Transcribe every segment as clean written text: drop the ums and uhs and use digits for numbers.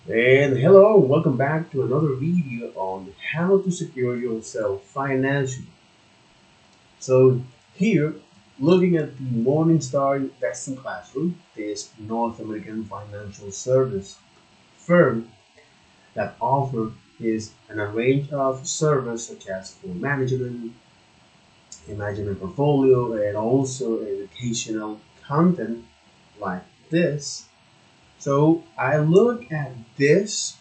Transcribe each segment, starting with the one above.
And hello, welcome back to another video on how to secure yourself financially. So here, looking at the Morningstar Investing Classroom, this North American financial service firm that offers is a range of services such as fund management, management portfolio, and also educational content like this. So I look at this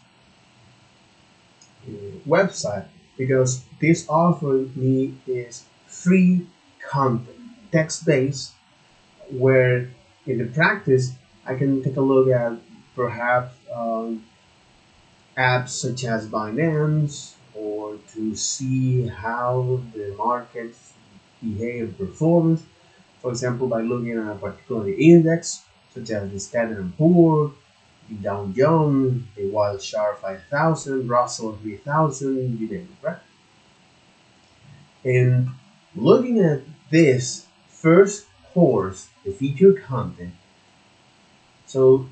website because this offer me is free content, text-based, where in the practice I can take a look at perhaps apps such as Binance or to see how the markets behave and performs. For example, by looking at a particular index such as the Standard and Poor, the Dow Jones, the Wilshire 5000, Russell 3000, you name it, right? And looking at this first course, the feature content, so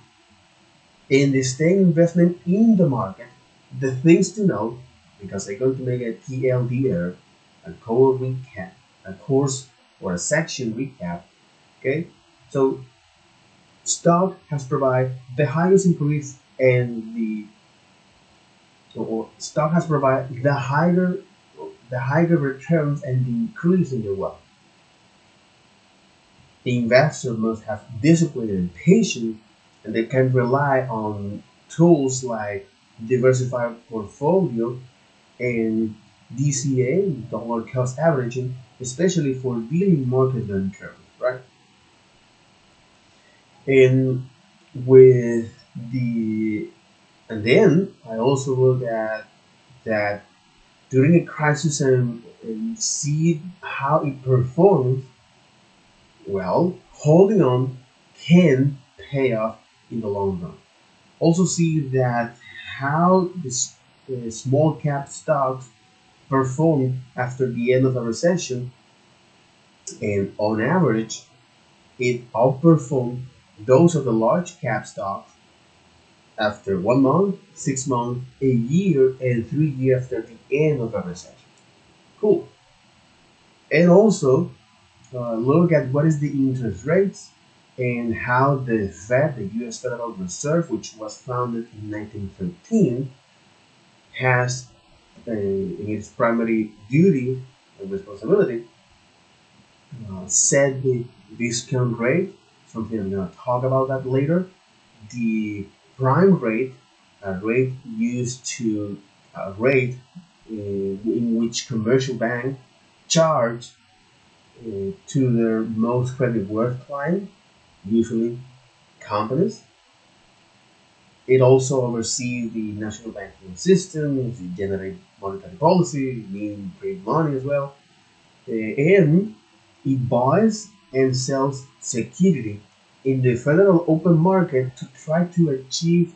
in the staying investment in the market, the things to know, because I'm going to make a TLDR, a core recap, a course or a section recap, okay? So stock has provided the highest increase and the or stock has provided the higher returns and the increase in your wealth. The investor must have discipline and patience, and they can rely on tools like diversified portfolio and DCA, dollar cost averaging, especially for dealing market long term, right? And with the and then I also look at that during a crisis and see how it performs. Well, holding on can pay off in the long run. Also see that how the small cap stocks perform after the end of a recession, and on average it outperformed those of the large cap stocks after 1 month, 6 months, a year, and 3 years after the end of a recession. Cool. And also look at what is the interest rates and how the Fed, the U.S. Federal Reserve, which was founded in 1913, has in its primary duty and responsibility set the discount rate. Something I'm going to talk about that later. The prime rate, a rate used to rate in which commercial bank charge to their most credit-worthy client, usually companies. It also oversees the national banking system to generate monetary policy, meaning print money as well, and it buys and sells security in the federal open market to try to achieve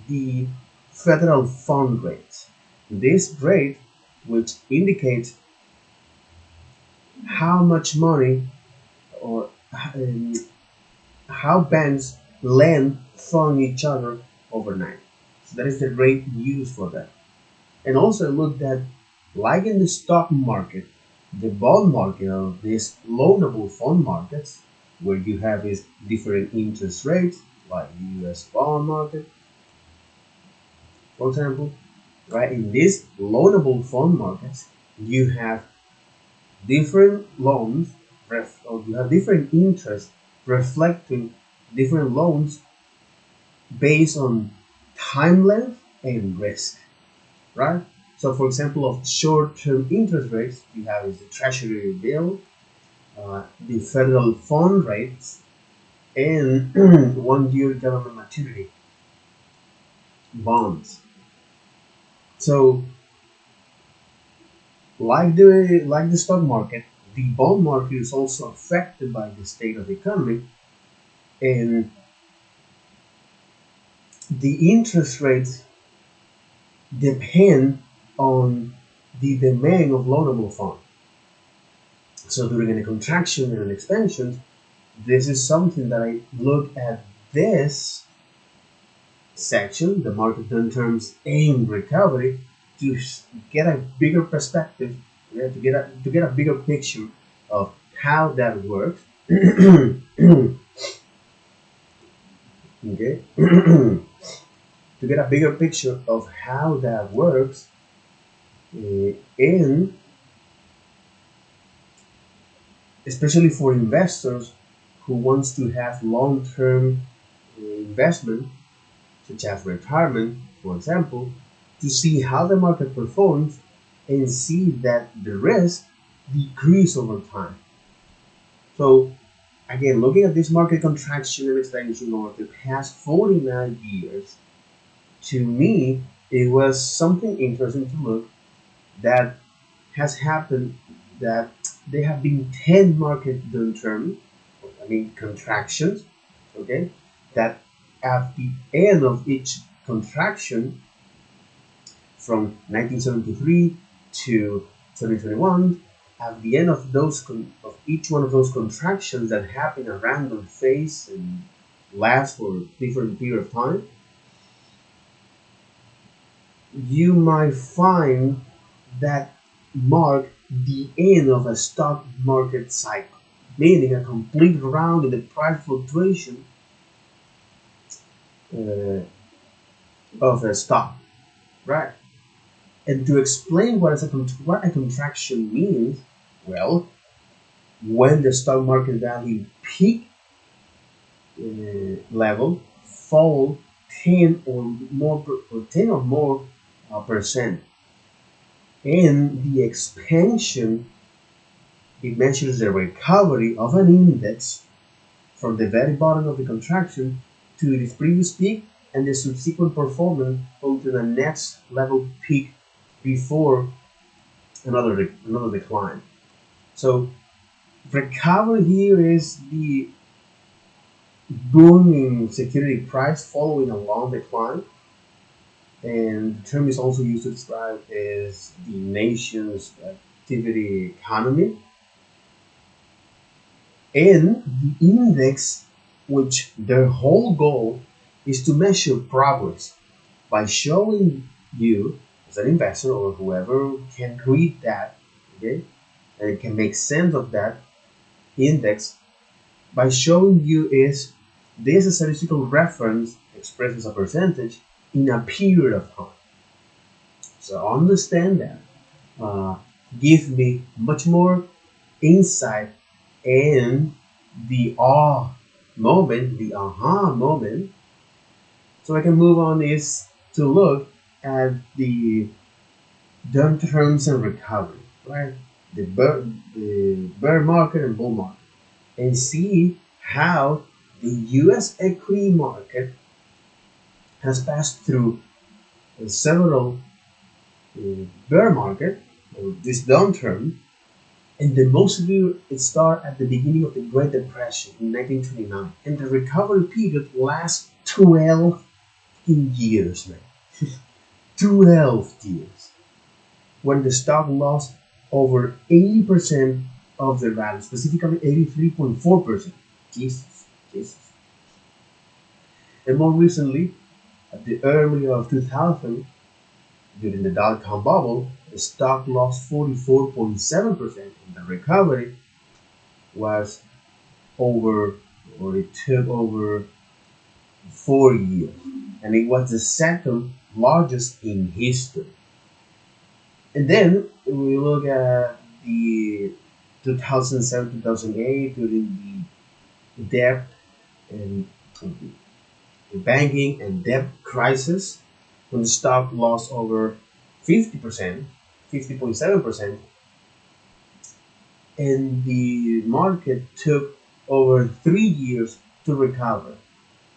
the federal fund rate. This rate, which indicates how much money or um, how banks lend fund each other overnight. So that is the rate used for that. And also looked at, like in the stock market, the bond market or these loanable fund markets, where you have is different interest rates, like the US bond market, for example, right? In these loanable fund markets, you have different loans, or you have different interest reflecting different loans based on time length and risk, right? So, for example, of short-term interest rates, you have is the Treasury bill, the federal fund rates, and 1 year government maturity bonds. So, like the stock market, the bond market is also affected by the state of the economy, and the interest rates depend on the demand of loanable funds. So during a contraction and an expansion, this is something that I look at this section, the market downturns and recovery, to get a bigger perspective, yeah, to get a bigger picture of how that works. Okay, to get a bigger picture of how that works, and especially for investors who wants to have long-term investment, such as retirement, for example, to see how the market performs and see that the risk decrease over time. So again, looking at this market contraction and expansion over the past 49 years, to me, it was something interesting to look that has happened, that there have been 10 market downturns, I mean contractions, okay, that at the end of each contraction from 1973 to 2021, at the end of of each one of those contractions that happen a random phase and last for a different period of time, you might find that mark the end of a stock market cycle, meaning a complete round in the price fluctuation uh, of a stock, right? And to explain what a contraction means, well, when the stock market value peak level fall 10 or more or 10 or more percent, and the expansion, it measures the recovery of an index from the very bottom of the contraction to its previous peak and the subsequent performance until the next level peak before another decline. So recovery here is the booming security price following a long decline, and the term is also used to describe as the nation's activity economy, and the index, which their whole goal is to measure progress by showing you as an investor or whoever can read that, okay, and can make sense of that index by showing you is this a statistical reference expressed as a percentage in a period of time. So understand that. Uh, give me much more insight and the the aha moment, so I can move on is to look at the downturns and recovery, right? The bear market and bull market, and see how the U.S. equity market has passed through several bear market, this downturn, and the most severe it started at the beginning of the Great Depression in 1929, and the recovery period lasts 12 years, man. 12 years, when the stock lost over 80% of their value, specifically 83.4%. Jesus, Jesus. And more recently, at the early of 2000, during the dot-com bubble, the stock lost 44.7%, and the recovery was over, or it took over 4 years, and it was the second largest in history. And then we look at the 2007-2008 during the debt and the banking and debt crisis, when the stock lost over 50%, 50.7%, and the market took over 3 years to recover,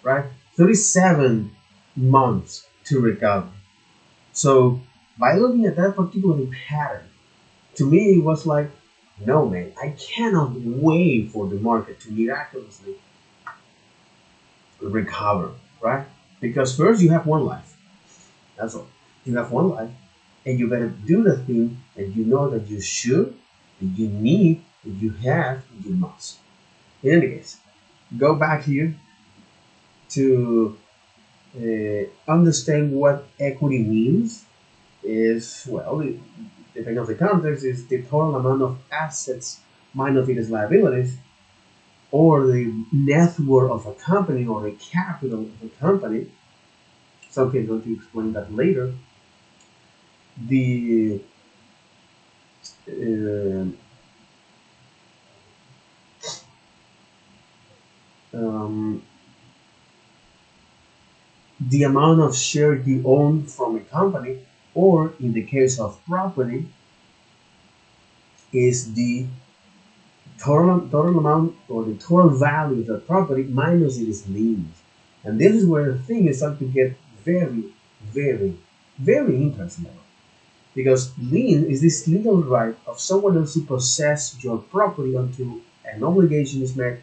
right? 37 months to recover. So by looking at that particular pattern, to me it was like, no man, I cannot wait for the market to miraculously recover, right? Because first you have one life. That's all. You have one life, and you better do the thing that you know that you should, that you need, that you have, that you must. In any case, go back here to understand what equity means is, well, depending on the context, is the total amount of assets minus its liabilities, or the net worth of a company, or the capital of a company. So I'm going to explain that later. The uh, um, the amount of shares you own from a company, or in the case of property, is the total amount or the total value of the property minus its liens. And this is where the thing is starting to get very, very, very interesting. Because lien is this legal right of someone else to possess your property until an obligation is met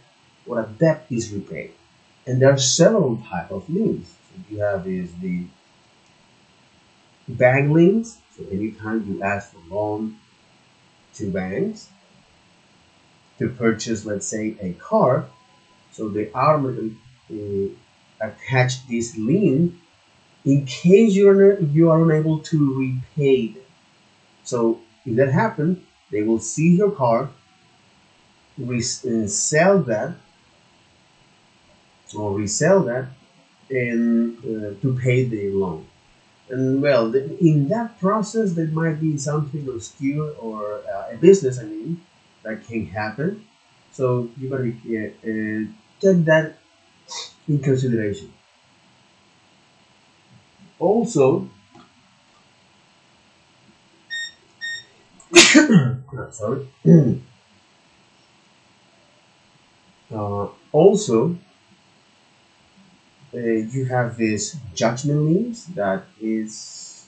or a debt is repaid. And there are several types of liens. So you have is the bank liens. So anytime you ask for loan to banks to purchase, let's say, a car, so they automatically attach this lien in case you are unable to repay them. So if that happens, they will seize your car, sell that or resell that, and to pay the loan. And well, in that process, there might be something obscure or a business, I mean, that can happen. So you better take that in consideration. Also, sorry. Also, you have this judgment liens that is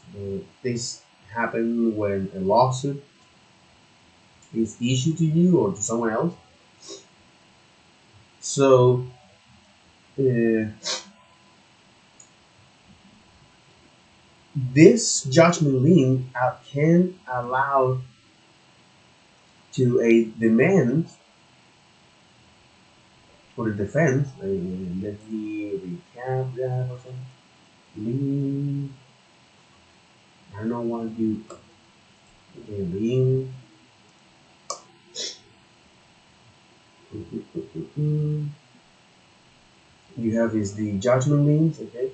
this happen when a lawsuit is issued to you or to someone else. So uh, this judgment lien can allow to a demand for the defense. Let me recap that or something. Lien. I don't know why you lien. You have is the judgment liens, okay?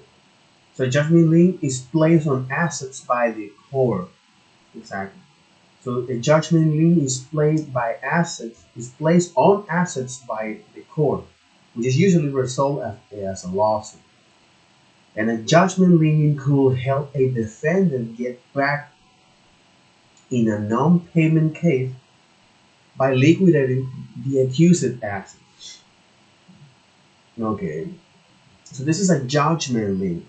So judgment lien is placed on assets by the court. Exactly. So a judgment lien is placed on assets by the court, which is usually resolved as a lawsuit. And a judgment lien could help a defendant get back in a non-payment case by liquidating the accused assets. Okay. So this is a judgment lien.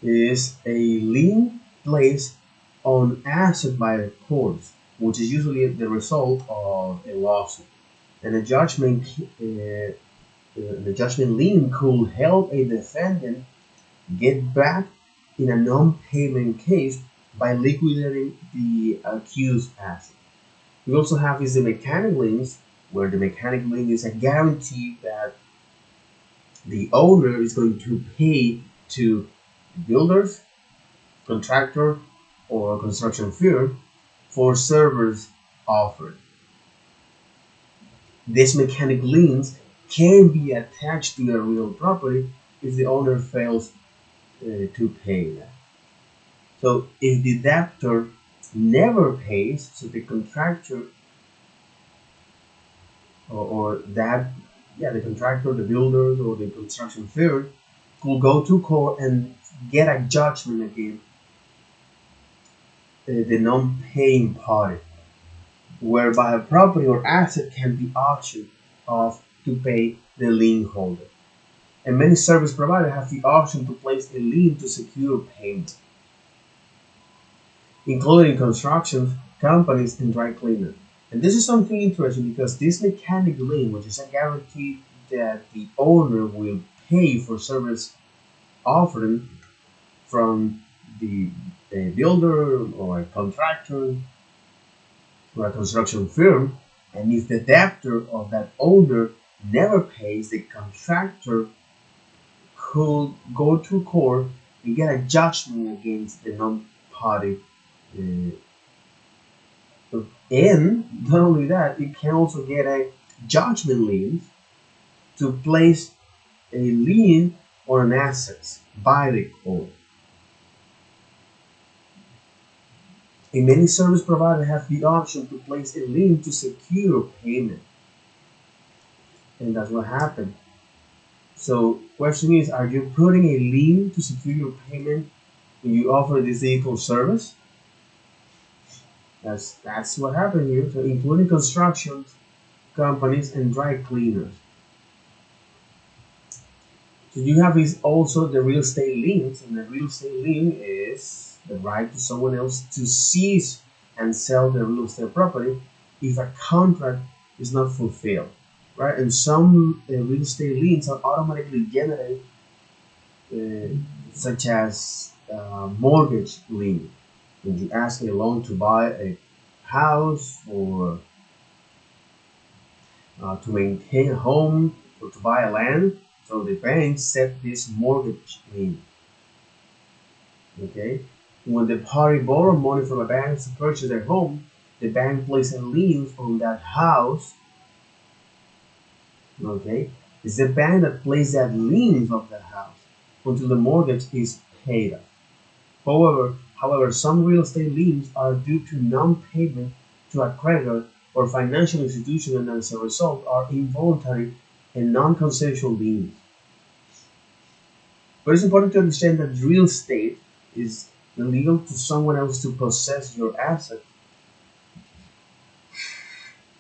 It is a lien placed on asset by the courts, which is usually the result of a lawsuit. And the judgment lien could help a defendant get back in a non-payment case by liquidating the accused asset. We also have is the mechanic liens, where the mechanic lien is a guarantee that the owner is going to pay to builders, contractor, or construction firm for service offered. These mechanic liens can be attached to the real property if the owner fails to pay that. So if the debtor never pays, so the contractor or that, yeah, the contractor, the builders, or the construction firm will go to court and get a judgment against the non-paying party, whereby a property or asset can be auctioned off to pay the lien holder. And many service providers have the option to place a lien to secure payment, including construction companies and dry cleaners. And this is something interesting because this mechanic lien, which is a guarantee that the owner will pay for service offered from the builder or a contractor or a construction firm, and if the debtor of that owner never pays, the contractor could go to court and get a judgment against the non-party. Uh, and not only that, it can also get a judgment lien to place a lien on an asset by the court. And many service providers have the option to place a lien to secure payment. And that's what happened. So question is, are you putting a lien to secure your payment when you offer this digital service? That's what happened here. So including construction companies and dry cleaners. So you have is also the real estate liens, and the real estate lien is the right to someone else to seize and sell the real estate property if a contract is not fulfilled, right? And some real estate liens are automatically generated, such as mortgage lien. When you ask a loan to buy a house or to maintain a home or to buy a land, so the bank set this mortgage lien. Okay, when the party borrow money from a bank to purchase their home, the bank places a lien on that house. Okay, it's the bank that places that lien on the house until the mortgage is paid off. However, some real estate liens are due to non-payment to a creditor or financial institution, and as a result are involuntary and non-consensual liens. But it's important to understand that real estate is illegal to someone else to possess your asset,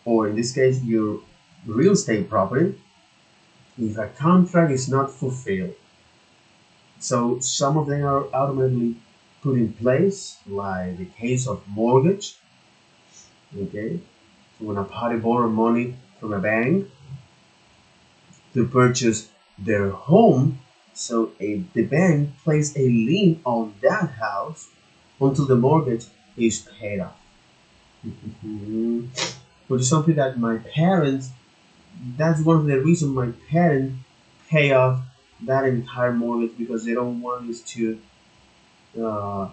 or in this case, your real estate property, if a contract is not fulfilled. So some of them are automatically put in place, like the case of mortgage. Okay, so when a party borrow money from a bank to purchase their home, so the bank places a lien on that house until the mortgage is paid off. Which is something that my parents, that's one of the reasons my parents pay off that entire mortgage, because they don't want us to uh,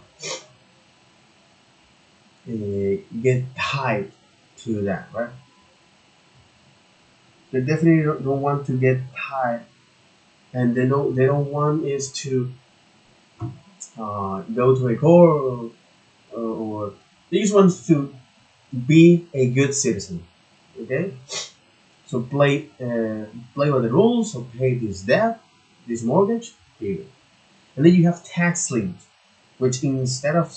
get tied to that, right? They definitely don't want to get tied, and they don't want us to go to a court, or they just want to be a good citizen. Okay, so play by the rules, so pay this debt, this mortgage, here. And then you have tax liens, which instead of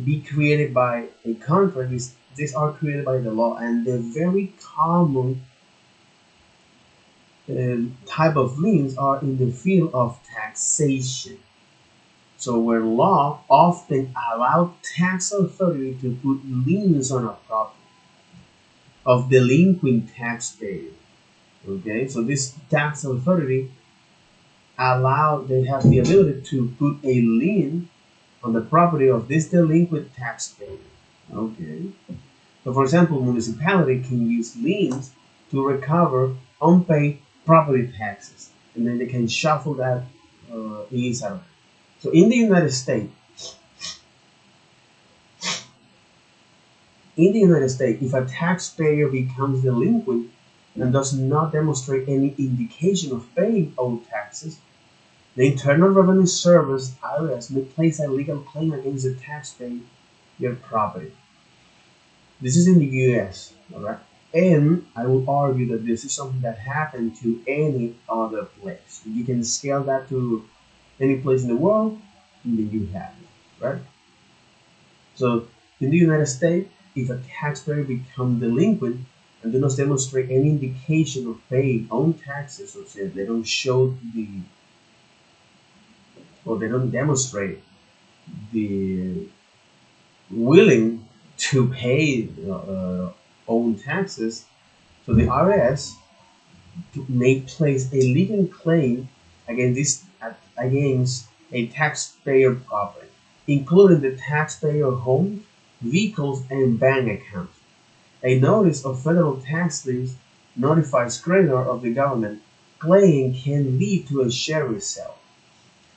be created by a contract, these are created by the law, and they're very common type of liens are in the field of taxation. So where law often allow tax authority to put liens on a property of delinquent taxpayer. Okay, so this tax authority they have the ability to put a lien on the property of this delinquent taxpayer. Okay, so for example, municipality can use liens to recover unpaid property taxes, and then they can shuffle that inside. So in the United States, if a taxpayer becomes delinquent and does not demonstrate any indication of paying owed taxes, the Internal Revenue Service (IRS) may place a legal claim against the taxpayer property. This is in the U.S., all right? And I will argue that this is something that happened to any other place. You can scale that to any place in the world, and then you have it, right? So in the United States, if a taxpayer becomes delinquent and does not demonstrate any indication of paying own taxes, or say they don't demonstrate the willing to pay own taxes, so the IRS may place a legal claim against a taxpayer property, including the taxpayer homes, vehicles, and bank accounts. A notice of federal tax liens notifies creditor of the government claim can lead to a sheriff sale.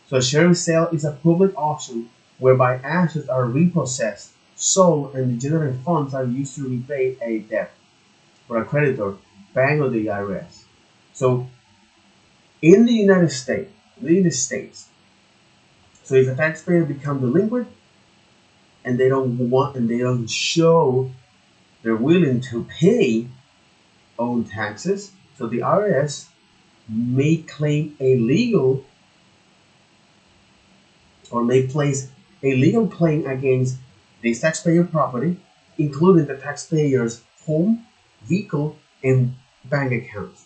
So a sheriff sale is a public auction whereby assets are repossessed, sold, and the general funds are used to repay a debt for a creditor, bank, or the IRS. So in the United States, so if a taxpayer becomes delinquent and they don't show they're willing to pay own taxes, so the IRS may claim a legal or may place a legal claim against this taxpayer property, including the taxpayer's home, vehicle, and bank accounts.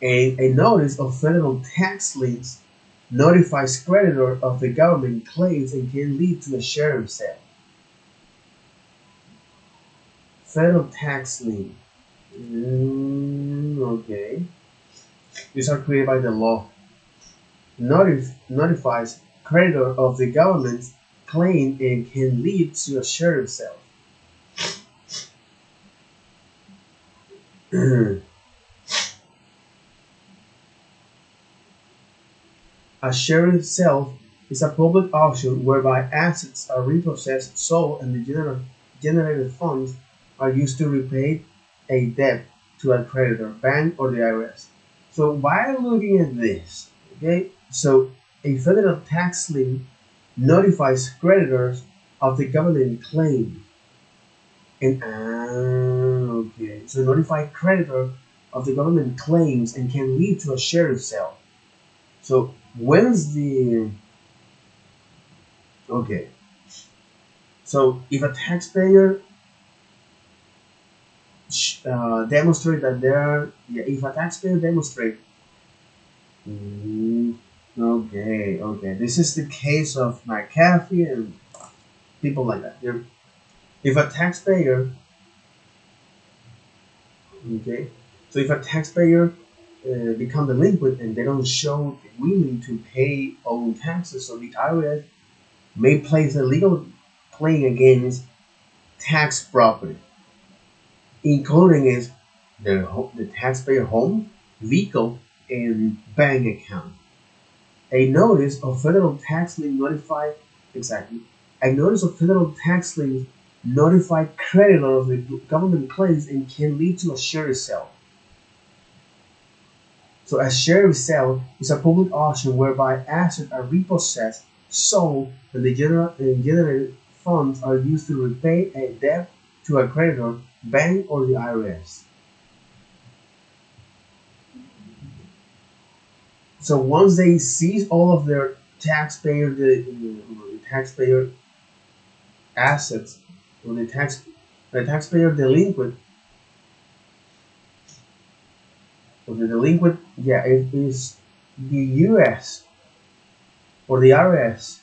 A notice of federal tax liens notifies creditor of the government claims and can lead to a sheriff sale. Federal tax lien. Okay. These are created by the law. Notifies creditor of the government's claim and can lead to a sheriff sale. A sheriff sale is a public auction whereby assets are repossessed, sold, and the generated funds are used to repay a debt to a creditor, bank, or the IRS. So by looking at this, okay, so a federal tax lien notifies creditors of the government claim. And okay, so notify creditor of the government claims and can lead to a sheriff sale. So when's the okay? So if a taxpayer demonstrate that if a taxpayer demonstrate, okay, this is the case of McAfee and people like that. If a taxpayer, okay, so if a taxpayer become delinquent and they don't show willing to pay own taxes, so the IRS may place a legal claim against tax property, including the taxpayer home, vehicle, and bank account. A notice of federal tax lien notify creditor of the government claims and can lead to a sheriff sale. So a sheriff sale is a public auction whereby assets are repossessed, sold, and the generated funds are used to repay a debt to a creditor, bank, or the IRS. So once they seize all of their taxpayer assets, or the taxpayer delinquent, it is the U.S. or the IRS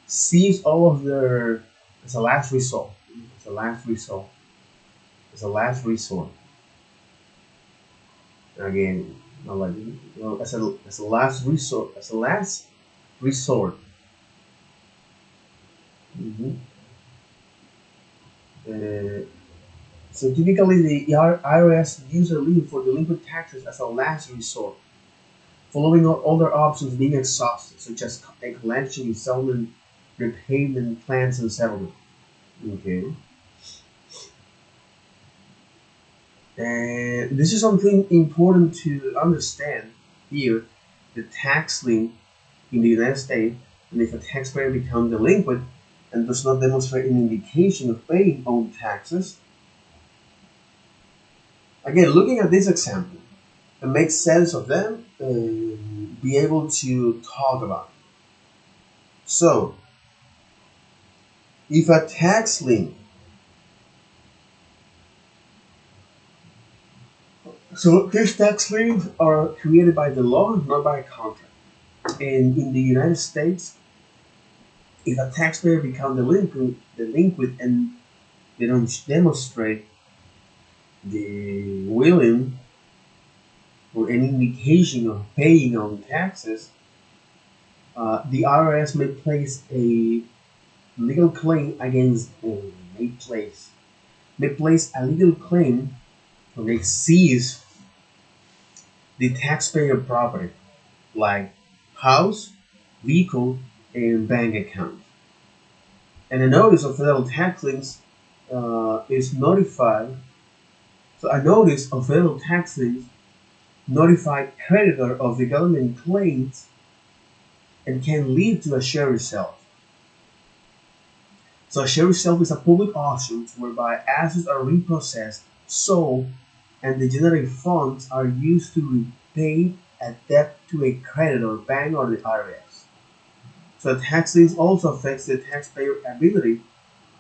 seize all of their as a last resort. It's a last resort. It's a last resort. Again, as a last resort. As a last resort. So typically, the IRS use a lien for delinquent taxes as a last resort, following other options being exhausted, such as a collection, installment, repayment plans, and settlement. Okay. And this is something important to understand here. The tax lien in the United States, and if a taxpayer becomes delinquent and does not demonstrate an indication of paying own taxes, again, looking at this example, it makes sense of them be able to talk about it. So, if a tax lien, so these tax liens are created by the law, not by a contract. And in the United States, if a taxpayer becomes delinquent and they don't demonstrate the willing or any indication of paying on taxes, the IRS may place a legal claim against may place a legal claim okay, seize the taxpayer property like house, vehicle, and bank account. And a notice of federal tax liens is notified. So a notice of federal tax liens notify creditor of the government claims and can lead to a share sale. So a share sale is a public auction whereby assets are repossessed, sold, and the generated funds are used to repay a debt to a creditor, bank, or the IRS. So tax liens also affects the taxpayer ability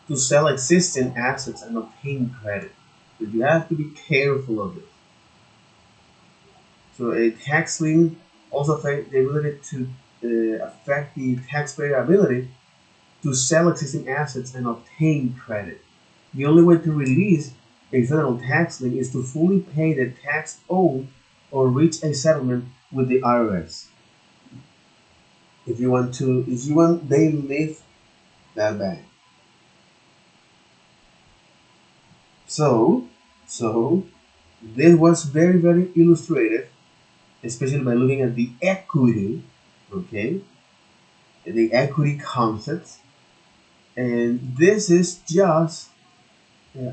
to sell existing assets and obtain credit. But you have to be careful of this. So a tax lien also affects the ability to affect the taxpayer ability to sell existing assets and obtain credit. The only way to release a federal tax lien is to fully pay the tax owed or reach a settlement with the IRS. If you want, they live that bad. So, so this was very, very illustrative, especially by looking at the equity, okay, the equity concepts, and this is just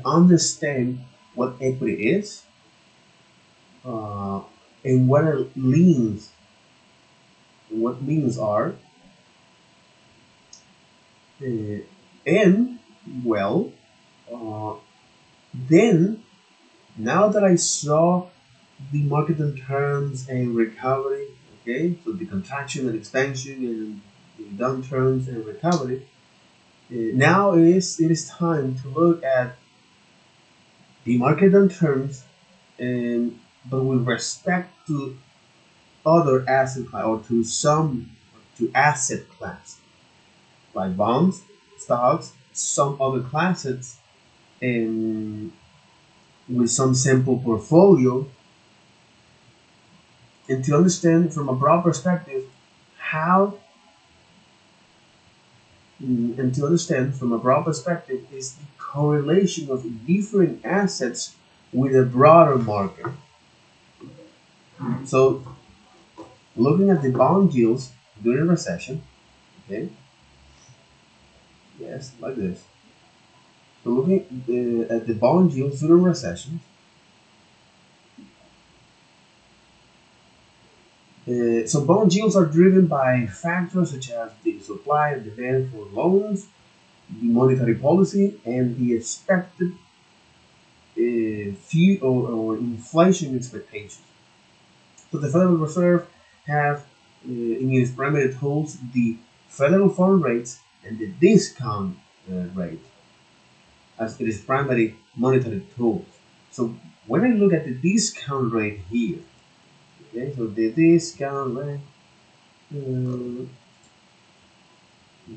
understand what equity is, uh, and what liens are, uh, and well, uh, then now that I saw the market in terms and recovery, okay, so the contraction and expansion and the downturns and recovery. Now it is time to look at the market downturns, and but with respect to other asset class or to asset class like bonds, stocks, some other classes, and with some sample portfolio, and to understand from a broad perspective how and to understand from a broad perspective is the correlation of different assets with a broader market. So looking at the bond yields during a recession, okay, yes, like this. So looking at the bond yields during recession, so bond yields are driven by factors such as the supply and demand for loans, the monetary policy, and the expected fee or inflation expectations. So the Federal Reserve have in its primary tools the federal fund rates and the discount rate as its primary monetary tools. So when I look at the discount rate here, okay, so the uh,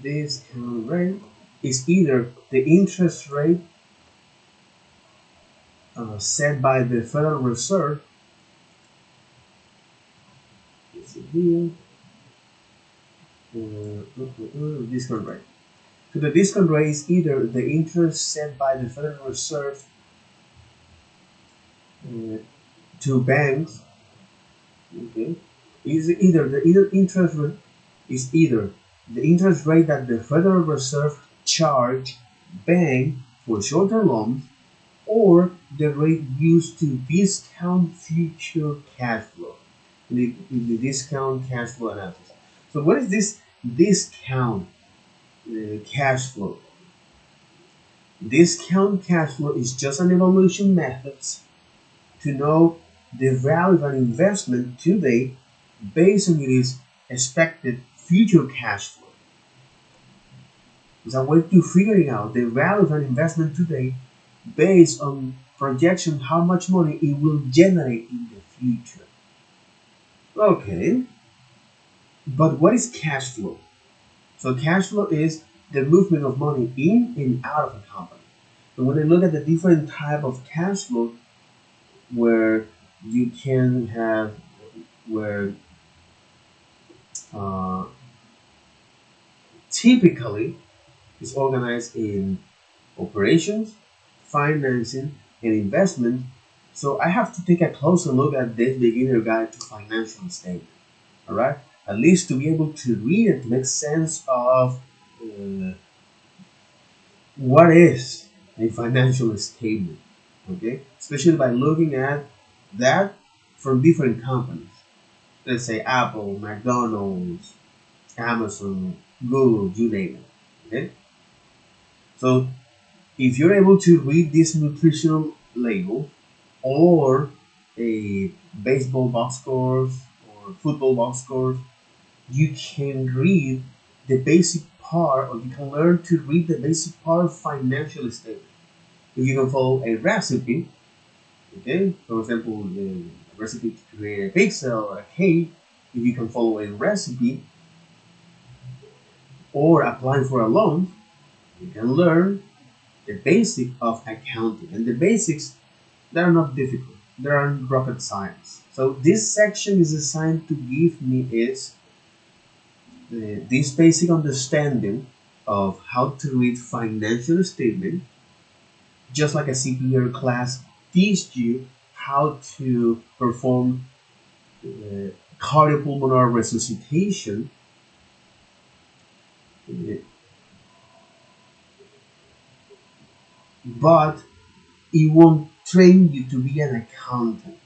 discount rate is either the interest rate set by the Federal Reserve. Let's see here, discount rate. So the discount rate is either the interest set by the Federal Reserve uh, to banks. Okay, is either the either interest rate is either the interest rate that the Federal Reserve charge bank for short-term loans, or the rate used to discount future cash flow. The discount cash flow analysis. So what is this discount cash flow? Discount cash flow is just an evaluation method to know the value of an investment today based on its expected future cash flow. It's a way to figuring out the value of an investment today based on projection how much money it will generate in the future. Okay, but what is cash flow? So cash flow is the movement of money in and out of a company. So when I look at the different type of cash flow, where you can have where uh, typically is organized in operations, financing, and investment. So I have to take a closer look at this beginner guide to financial statement. All right, at least to be able to read it to make sense of what is a financial statement. Okay, especially by looking at that from different companies. Let's say Apple, McDonald's, Amazon, Google, you name it. Okay, so if you're able to read this nutritional label or a baseball box scores or football box scores, you can read the basic part, or you can learn to read the basic part of financial statement. If you can follow a recipe, okay, for example, the recipe to create a pizza or a cake, if you can follow a recipe or applying for a loan, you can learn the basic of accounting. And the basics, they're not difficult. They aren't rocket science. So this section is designed to give me is this basic understanding of how to read financial statement, just like a CPR class teaches you how to perform cardiopulmonary resuscitation, uh, but it won't train you to be an accountant.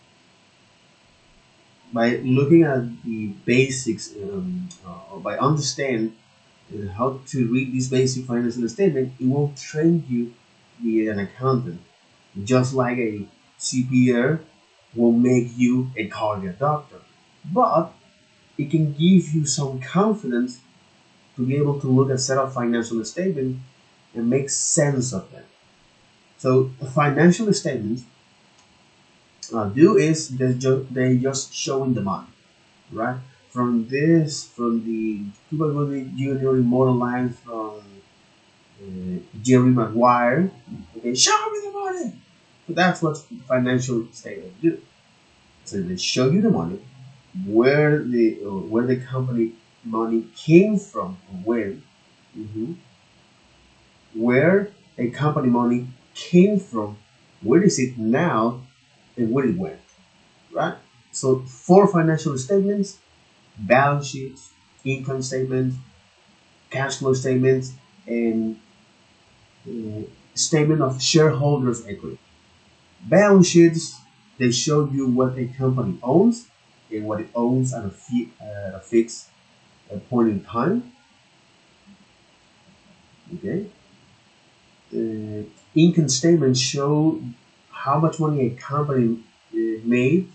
By looking at the basics, or by understanding how to read this basic financial statement, it won't train you to be an accountant. Just like a CPR will make you a cardiac doctor. But it can give you some confidence to be able to look at set of financial statements and make sense of them. So financial statements do is they just showing the money, right? From the probably junior model line from Jerry Maguire. Okay, show me the money. So that's what financial statements do. So they show you the money, where the company money came from, when, mhm, where a company money came from, where is it now, and where it went. Right. So for financial statements, balance sheets, income statements, cash flow statements, and uh, statement of shareholders' equity. Balance sheets, they show you what a company owns and what it owns at a fixed point in time. Okay. Income statements show how much money a company made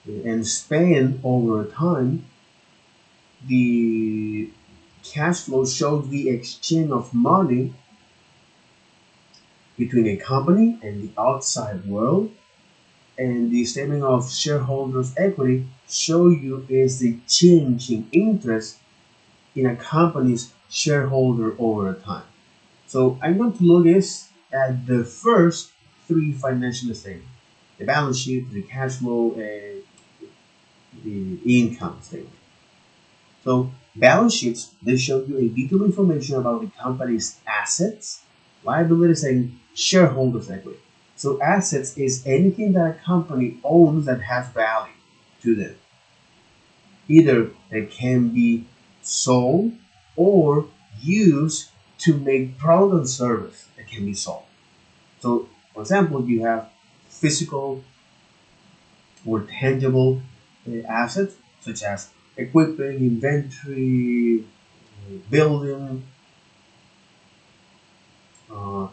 and spent over time. The cash flow shows the exchange of money between a company and the outside world, and the statement of shareholders' equity show you is the change in interest in a company's shareholder over time. So I'm going to look at the first three financial statements: the balance sheet, the cash flow, and the income statement. So balance sheets, they show you a detailed information about the company's assets, liabilities, and shareholders' equity. So assets is anything that a company owns that has value to them. Either it can be sold or used to make product and service that can be sold. So, for example, you have physical or tangible assets such as equipment, inventory, building, uh,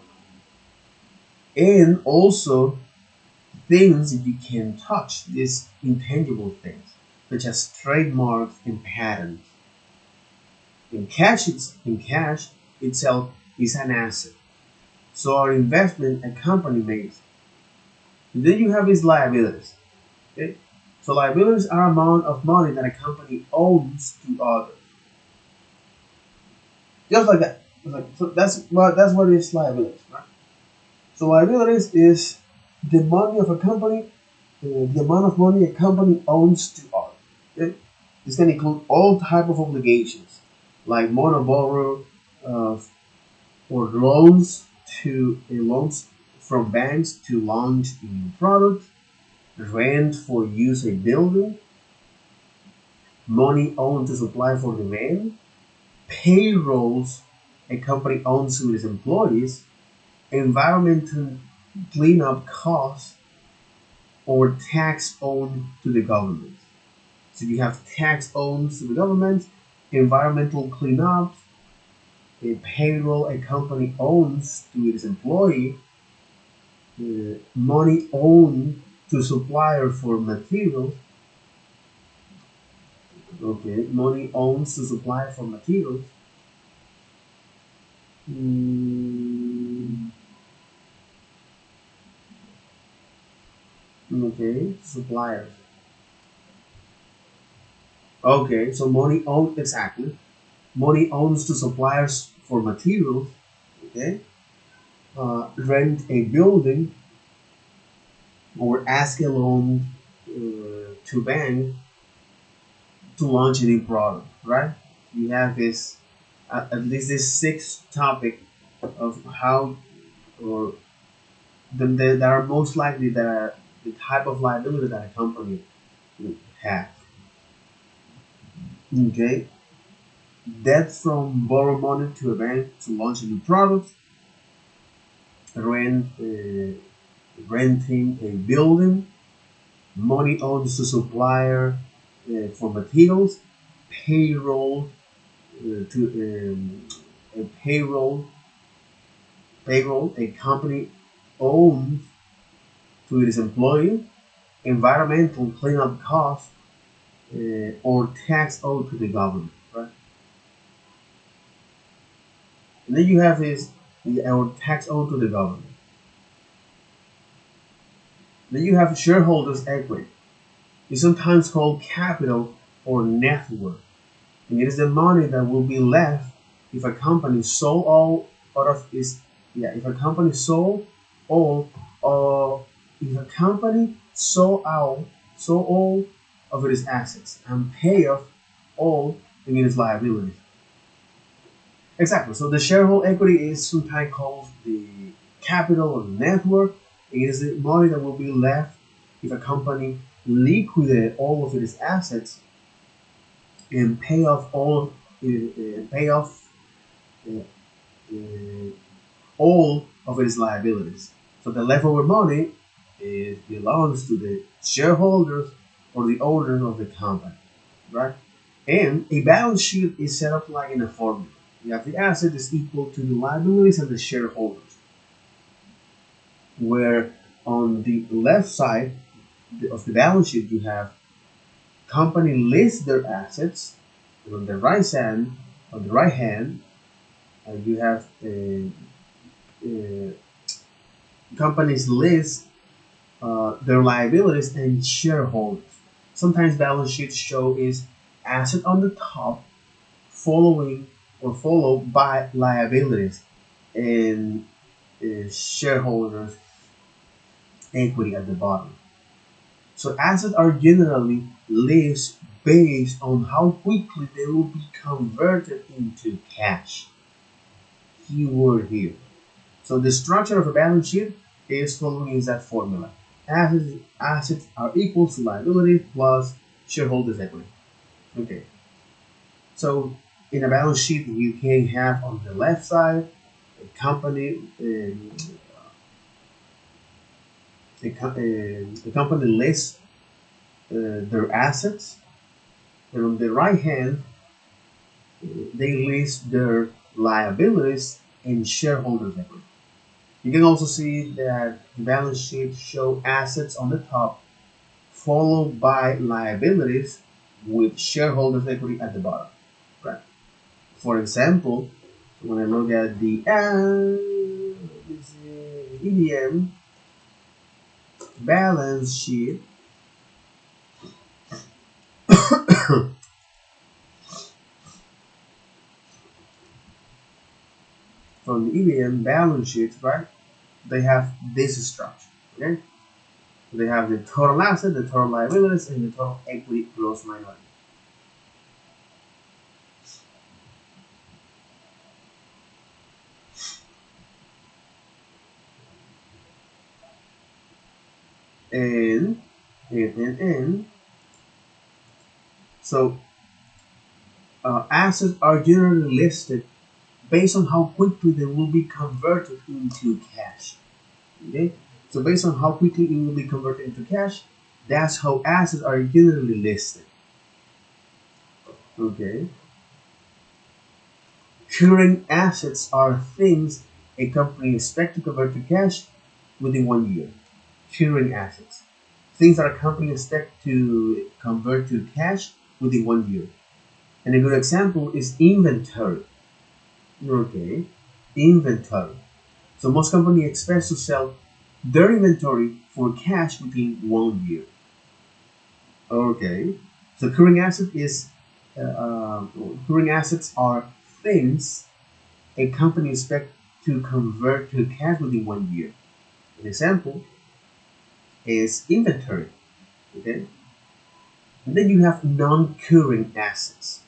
and also things that you can touch, these intangible things, such as trademarks and patents. In cash itself is an asset. So our investment a company makes. And then you have its liabilities. Okay? So liabilities are amount of money that a company owes to others. Just like that. So that's what is liabilities, right? So liabilities is the money of a company, the amount of money a company owns to others. Okay? This can include all type of obligations, like mono borrow, uh, or loans from banks to launch a new product, rent for use a building, money owned to supply for demand, payrolls a company owns to its employees, environmental cleanup costs, or tax owed to the government. So you have tax owed to the government, environmental cleanup, a payroll a company owns to its employee, money owed to supplier for materials. Okay, money owns to supplier for materials. Mm, okay, suppliers. Okay, so money owed exactly. Money owns to suppliers for materials. Okay, rent a building or ask a loan to bank to launch a new product. Right? You have this at least this sixth topic of how or that are most likely that the type of liability that a company would have. Okay, debt from borrow money to a bank to launch a new product, rent, renting a building, money owed to supplier for materials, payroll to a payroll a company owns to its employee, environmental cleanup costs, or tax owed to the government, right? And then you have this, or tax owed to the government. Then you have shareholders' equity. It's sometimes called capital or net worth, and it is the money that will be left if a company sold all out of its if a company sold all or if a company sold all of its assets and pay off all of its liabilities. Exactly. So the shareholder equity is sometimes called the capital or net worth. It is the money that will be left if a company liquidate all of its assets and pay off uh, uh, all of its liabilities. So the leftover money belongs to the shareholders or the owners of the company, right? And a balance sheet is set up like in a formula. You have the asset is equal to the liabilities and the shareholders, where on the left side of the balance sheet you have company lists their assets, and on the right hand, you have uh, companies list their liabilities and shareholders. Sometimes balance sheets show is asset on the top, following or followed by liabilities and shareholders equity at the bottom. So assets are generally listed based on how quickly they will be converted into cash. Keyword here. So the structure of a balance sheet is following is that formula. Assets are equal to liability plus shareholders equity. Okay. So in a balance sheet, you can have on the left side a company, the company lists their assets, and on the right hand, they list their liabilities and shareholders equity. You can also see that the balance sheet show assets on the top, followed by liabilities with shareholders equity at the bottom. Right. For example, when I look at the EDM balance sheet from the EDM balance sheet, right? They have this structure. Okay, they have the total asset, the total liabilities, and the total equity gross minority. and and so assets are generally listed based on how quickly they will be converted into cash. Okay, so based on how quickly it will be converted into cash, that's how assets are generally listed. Okay, current assets are things a company expects to convert to cash within 1 year. Current assets, things that a company expects to convert to cash within 1 year. And a good example is inventory. Okay, inventory. So most companies expect to sell their inventory for cash within 1 year. Okay, so current assets are things a company expects to convert to cash within 1 year. An example is inventory. Okay, and then you have non-current assets.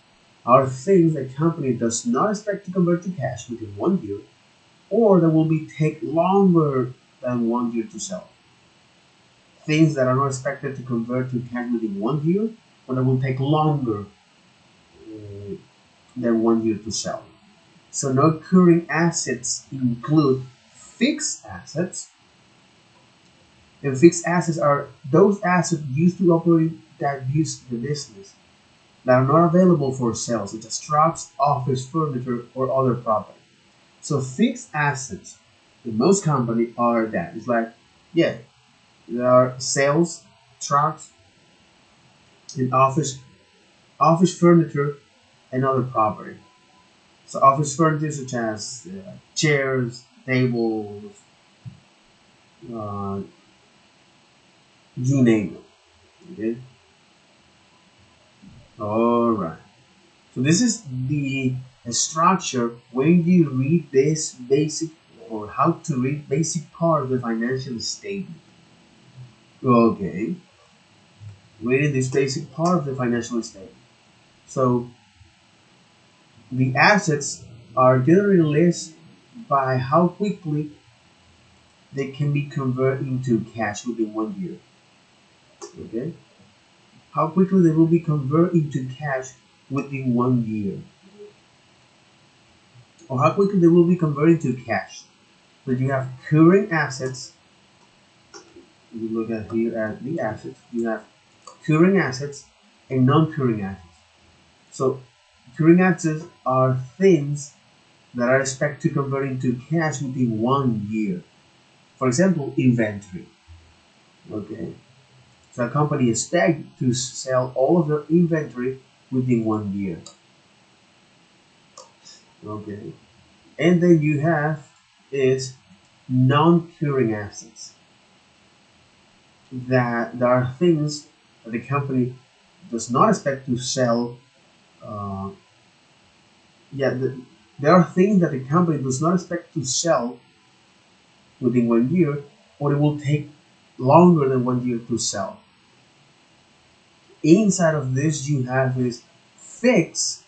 Are things a company does not expect to convert to cash within 1 year, or that will be take longer than 1 year to sell. Things that are not expected to convert to cash within 1 year, or that will take longer than 1 year to sell. So non-current assets include fixed assets, and fixed assets are those assets used to operate that use the business that are not available for sale, such as trucks, office furniture, or other property. So fixed assets in most companies are that. It's like, yeah, there are sales, trucks, and office furniture, and other property. So office furniture such as chairs, tables, uh, you name it. Okay. All right. So this is the structure when you read this basic or how to read basic part of the financial statement. Okay. Reading this basic part of the financial statement. So the assets are generally listed by how quickly they can be converted into cash within 1 year. Okay, how quickly they will be converted into cash within 1 year, or how quickly they will be converted to cash. So you have current assets. You look at here at the assets. You have current assets and non-current assets. So current assets are things that are expected to convert into cash within 1 year. For example, inventory. Okay, so a company expects to sell all of their inventory within 1 year. Okay, and then you have is non-current assets. That there are things that the company does not expect to sell. Uh, there are things that the company does not expect to sell within 1 year, or it will take longer than 1 year to sell. Inside of this, you have is fixed.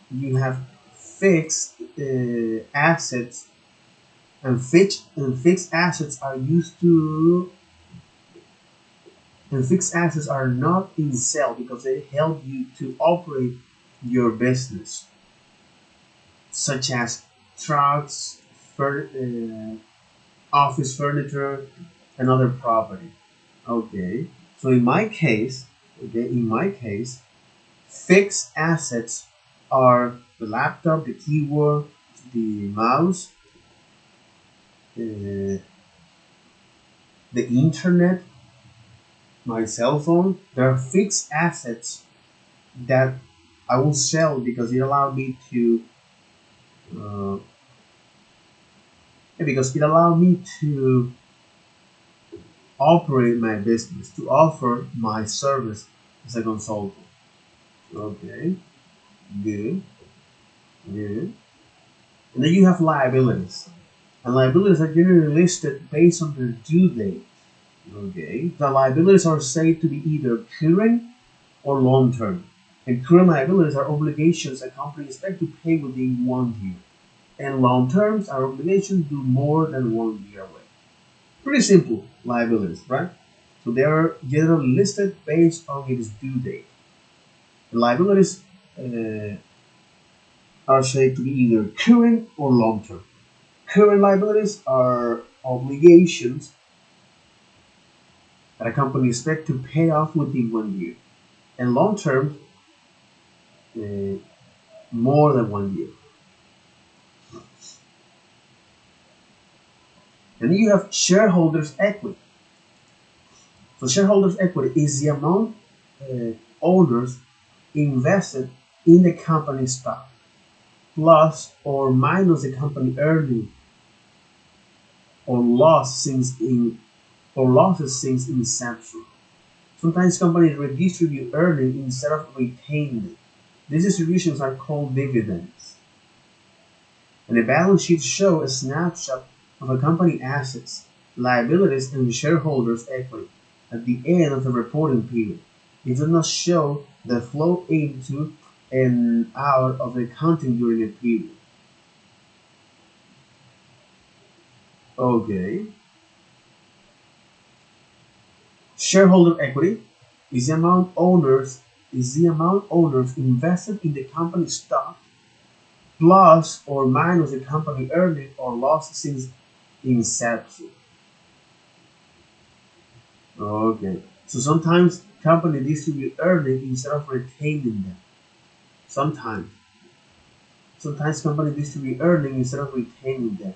You have fixed assets, and fixed assets are used to. And fixed assets are not in sale because they help you to operate your business, such as trucks, office furniture, and other property. Okay, so in my case, fixed assets are the laptop, the keyboard, the mouse, uh, the internet, my cell phone. There are fixed assets that I will sell because it allowed me to uh, operate my business, to offer my service as a consultant. Okay, good, good. And then you have liabilities. And liabilities are generally listed based on their due date. Okay, the liabilities are said to be either current or long term. And current liabilities are obligations a company expects to pay within 1 year. And long terms are obligations due more than 1 year away. Pretty simple. liabilities, right? So they are generally listed based on its due date. The liabilities uh, are said to be either current or long term. Current liabilities are obligations that a company expects to pay off within 1 year, and long term, uh, more than 1 year. And then you have shareholders' equity. So shareholders' equity is the amount owners invested in the company stock, plus or minus the company earning or loss since in or losses since inception. Sometimes companies redistribute earnings instead of retaining it. These distributions are called dividends. And the balance sheets show a snapshot of a company assets, liabilities, and shareholders' equity at the end of the reporting period. It does not show the flow into and out of the accounting during a period. Okay. Shareholder equity is the amount owners invested in the company stock plus or minus the company earning or loss since inception. Okay. So sometimes company distribute earnings instead of retaining them. Sometimes. Sometimes company distribute earnings instead of retaining them.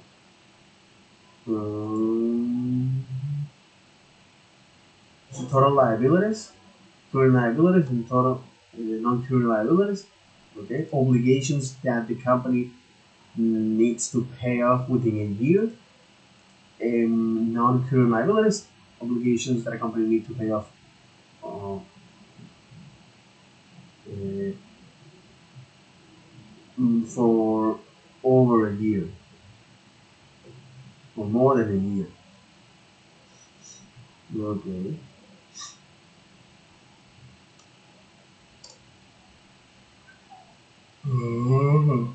Um, so total liabilities, current liabilities, and total non-current liabilities. Okay. Obligations that the company needs to pay off within a year. Non-current liabilities, obligations that a company needs to pay off uh, for over a year or more than a year. Okay. Mhm.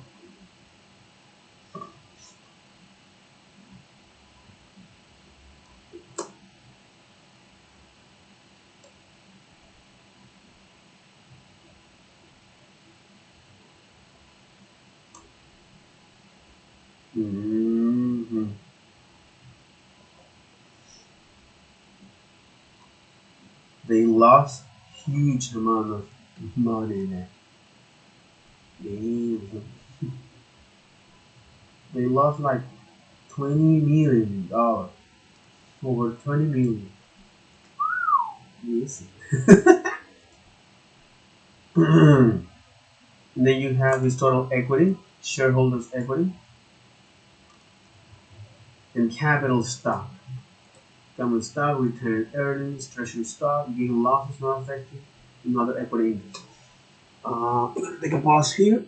Mhm. They lost huge amount of money there. Damn. They lost like $20 million, over 20 million. Yes. And then you have his total equity, shareholders' equity, and capital stock. Common stock, retained earnings, treasury stock, gain losses not affected, and other equity interests. Take a pause here.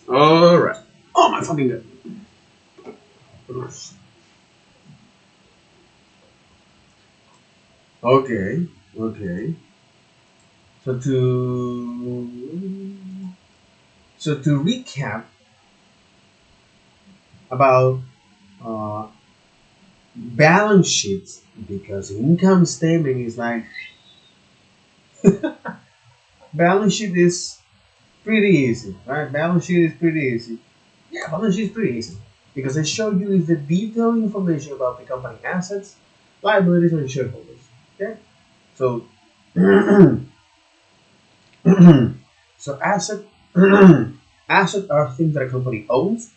All right. Oh my fucking god. Okay. Okay. So to recap about uh, balance sheets, because income statement is like balance sheet is pretty easy, right? Balance sheet is pretty easy. Yeah, balance sheet is pretty easy because I show you is the detailed information about the company assets, liabilities, and shareholders. Okay, so so asset are things that a company owns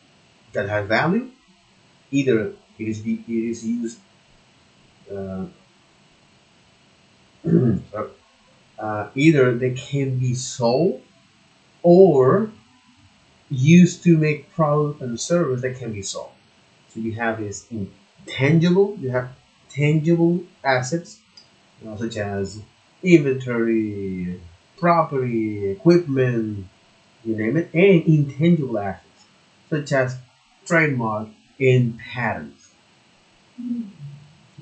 that have value. Either it is used uh, sorry, either they can be sold or used to make product and service that can be sold. So you have this intangible, you have tangible assets, such as inventory, property, equipment, you name it, and intangible assets, such as trademark and patents.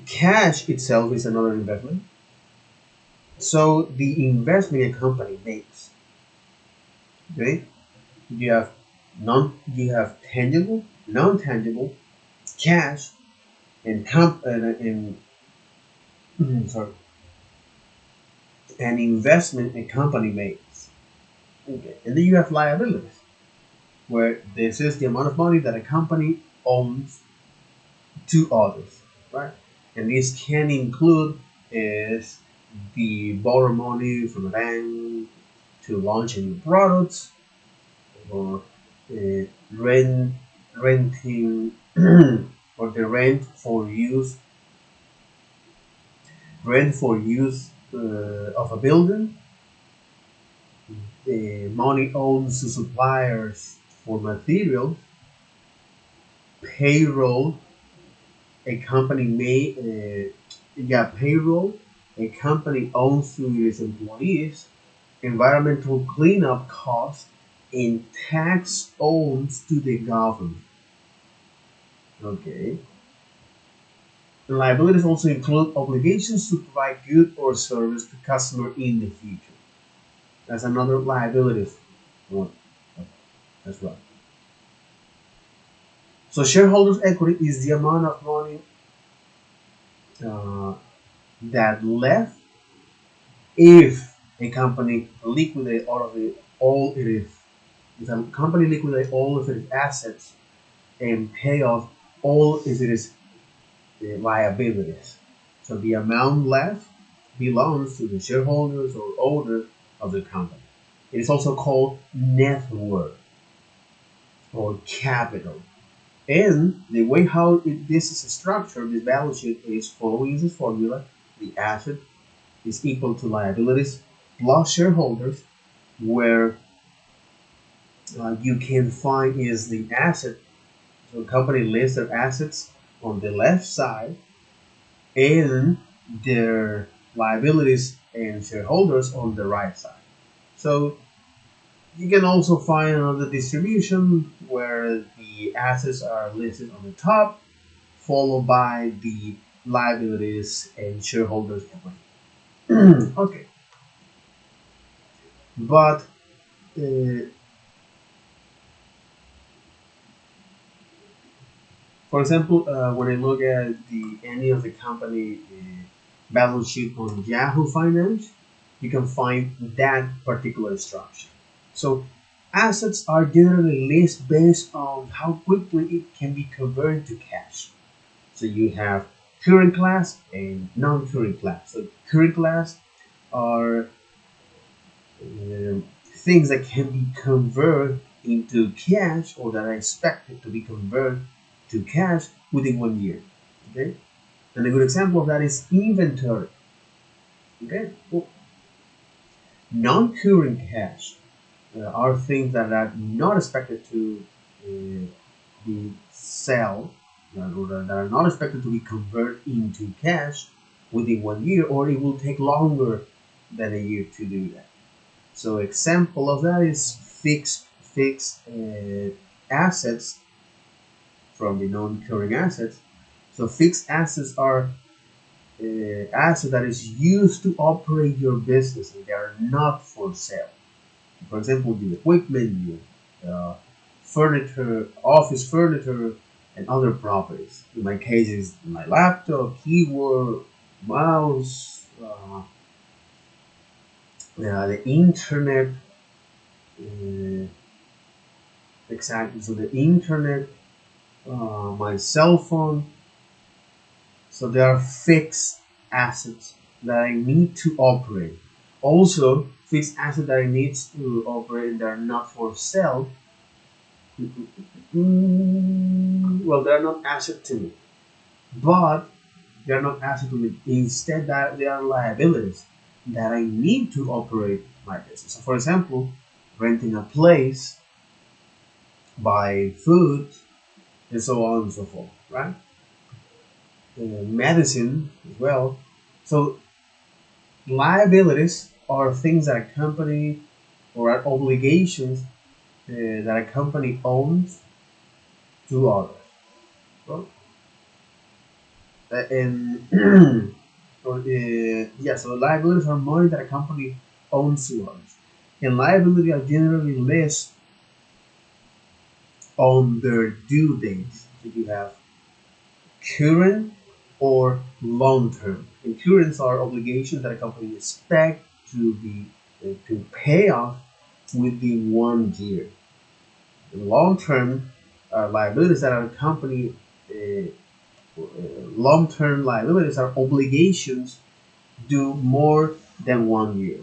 Cash itself is another investment. So the investment a company makes, okay, you have tangible, non-tangible, cash, and sorry, an investment a company makes. Okay. And then you have liabilities, where this is the amount of money that a company owns to others, right? And this can include is the borrow money from a bank to launch a new product, or uh, rent renting or the rent for use of a building, money owed to suppliers for materials, payroll a company may payroll a company owns to its employees, environmental cleanup costs, and tax owns to the government. Okay. The liabilities also include obligations to provide good or service to customer in the future. That's another liability one as well. So shareholders' equity is the amount of money uh, that left if a company liquidate all it is. If a company liquidate all of its assets and pay off all of its liabilities. So the amount left belongs to the shareholders or owners of the company. It is also called net worth or capital. And the way this is structured, this balance sheet is following this formula. The asset is equal to liabilities plus shareholders, where you can find is the asset. So the company lists their assets on the left side and their liabilities and shareholders on the right side. So you can also find another distribution where the assets are listed on the top, followed by the liabilities and shareholders equity. Okay, but uh, for example, when I look at any of the company balance sheet on Yahoo Finance, you can find that particular structure. So assets are generally listed based on how quickly it can be converted to cash. So you have current class and non-current class. So current class are things that can be converted into cash or that are expected to be converted to cash within 1 year. Okay, and a good example of that is inventory. Okay, well, non-current cash are things that are not expected to be sell or that are not expected to be converted into cash within 1 year, or it will take longer than a year to do that. So example of that is fixed assets from the non-current assets. So fixed assets are assets that is used to operate your business and they are not for sale. For example, the equipment, your furniture, office furniture, and other properties. In my case, is my laptop, keyboard, mouse, the internet. Uh, exactly. So the internet, my cell phone. So they are fixed assets that I need to operate. Also, fixed assets that I need to operate that are not for sale. Well, they're not asset to me, but they're not asset to me. Instead, that they are liabilities that I need to operate my business. So, for example, renting a place, buying food, and so on and so forth, right? Medicine as well. So liabilities are things that a company or are obligations that a company owns to others. Well, and yeah, so liabilities are money that a company owns to others. And liability are generally list on their due dates. So you have current or long term. And currents are obligations that a company expect to be to pay off within 1 year. And long term liabilities that are a company long term liabilities are obligations due more than 1 year.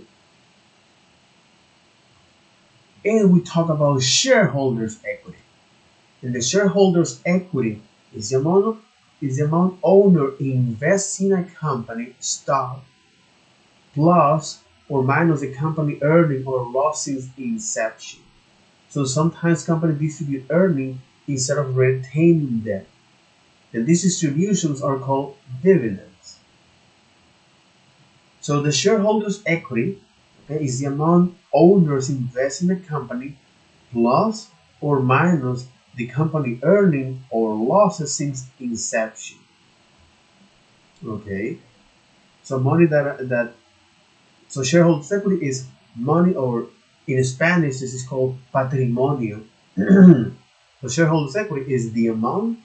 And we talk about shareholders' equity. And the shareholders' equity is the amount owner invests in a company stock plus or minus the company earning or loss since inception. So sometimes companies distribute earnings instead of retaining them. And these distributions are called dividends. So the shareholders' equity, okay, is the amount owners invest in the company plus or minus the company earning or losses since inception. Okay, so money so shareholders' equity is money, or in Spanish this is called patrimonio. So shareholders' equity is the amount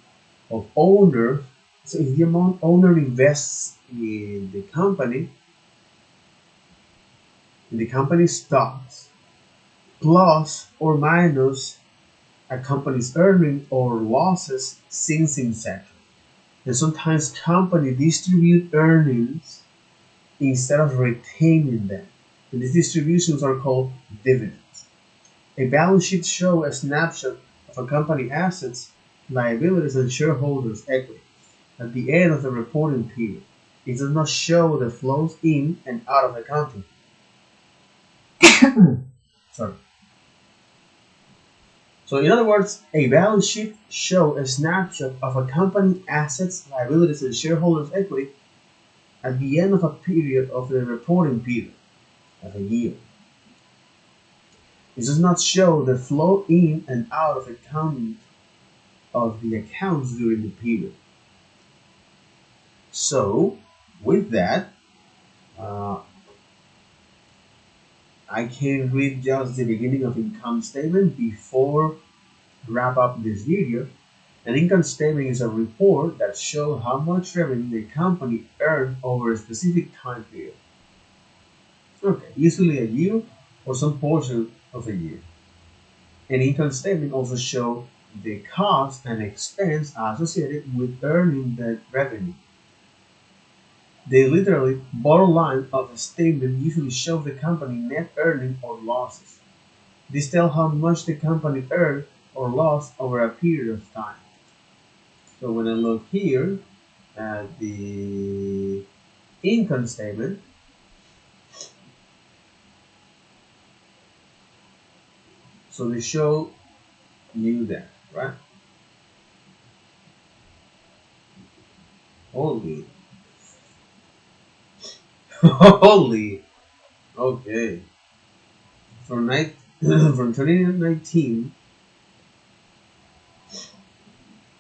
of owner. So if the amount owner invests in the company stocks, plus or minus a company's earning or losses since inception. And sometimes companies distribute earnings instead of retaining them. And these distributions are called dividends. A balance sheet shows a snapshot of a company assets, liabilities, and shareholders' equity at the end of the reporting period. It does not show the flows in and out of accounting. Sorry. So in other words, a balance sheet shows a snapshot of a company assets, liabilities, and shareholders' equity at the end of a period of the reporting period of a year. It does not show the flow in and out of accounting of the accounts during the period. So with that, uh, I can read just the beginning of income statement before wrap up this video. An income statement is a report that shows how much revenue the company earned over a specific time period. Okay, usually a year or some portion of a year. An income statement also shows the cost and expense associated with earning that revenue. The literally bottom line of a statement usually shows the company net earning or losses. This tells how much the company earned or lost over a period of time. So when I look here at the income statement, so they show you that, right? Holy, holy, okay. from from 2019.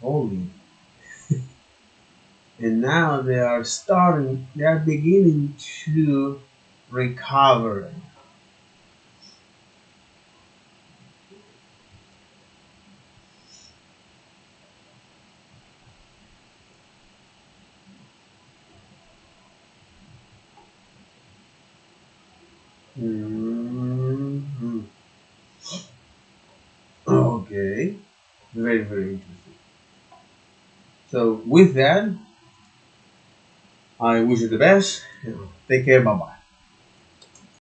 Holy. And now they are beginning to recover. Mhm. Okay, very, very interesting. So with that, I wish you the best. Take care. Bye bye.